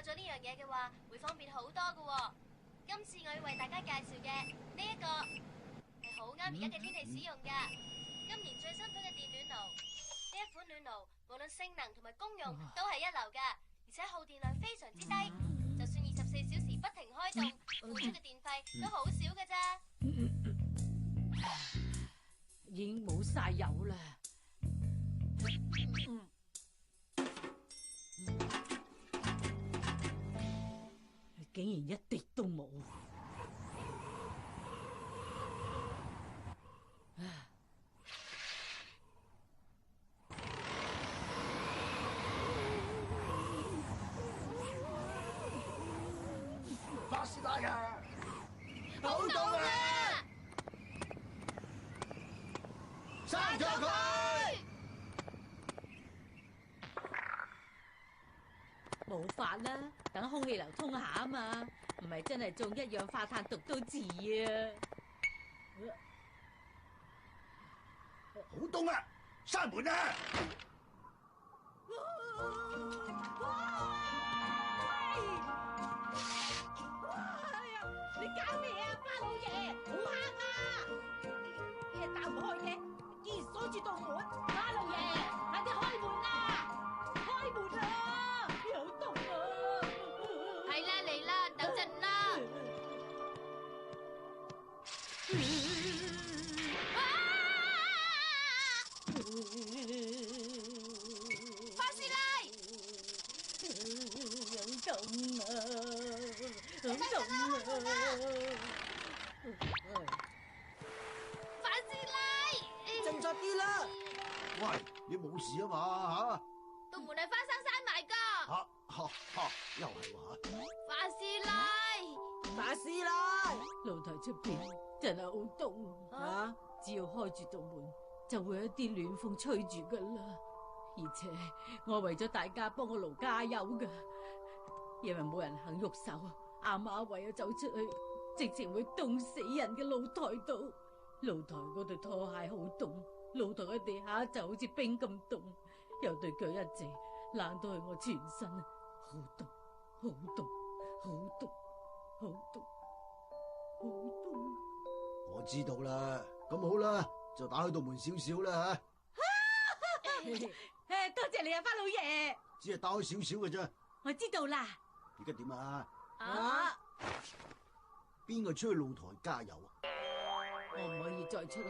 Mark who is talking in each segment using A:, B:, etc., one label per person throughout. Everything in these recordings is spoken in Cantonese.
A: 咗呢樣嘢嘅話，會方便好多㗎。今次我要為大家介紹嘅呢一個係好啱而家嘅天氣使用㗎。今年最新款嘅電暖爐，呢一款暖爐無論性能同埋功用都係一流㗎，而且耗電量非常之低，就算24小時不停開動，付出嘅電費都好少㗎咋。
B: 已經冇晒油啦。竟然一滴都冇。
C: 巴士拉啊！
A: 好凍啊！
C: 刪咗佢！
B: 冇法啦，等空氣流通下啊嘛，唔係真係中一氧化碳毒都治啊！
C: 好凍啊！閂門啊！
B: 你搞咩啊，花老爺？好黑啊！你打唔開嘅，竟然鎖住道門！花老爺，快啲開門啊！開門啊！好凍啊！
A: 係啦，嚟啦，等陣啦。巴士拉，
B: 好凍啊！好凍啊！
A: 巴士拉，
D: 振作啲啦！
C: 喂，你冇事啊嘛
A: 道門係花生閂埋噶。
C: 又係話
A: 巴士拉，
D: 法師啦！
B: 露台出邊真係好凍啊！只要開住道門，就會有一啲暖風吹住噶啦。而且我為咗大家幫我爐加油噶，因為冇人肯喐手，阿媽唯有走出去，直情會凍死人嘅露台度。露台嗰對拖鞋好凍，露台嘅地下就好似冰咁凍，有對腳一直冷到去我全身，好凍，好凍，好凍，好凍，好凍。
C: 我知道啦，咁好啦，就打開道門少少啦
B: 誒，多謝你啊，花老爺。
C: 只係打開少少嘅啫。
B: 我知道啦。
C: 而家點啊？
B: 啊！
C: 邊個出去露台加油啊？
B: 我唔可以再出去，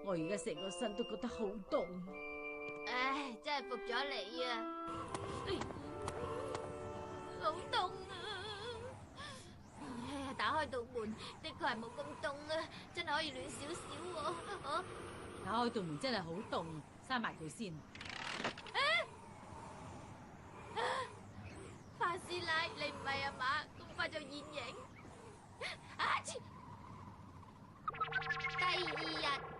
B: 我而家成個身都覺得好凍。
A: 唉，真係服咗你啊！好凍啊！唉，打開道門，的確係冇咁凍啊，真係可以暖少少喎。
B: 打開道門真係好凍，閂埋佢先。
A: 法師奶，你唔係啊嘛？咁快就現形？第二日。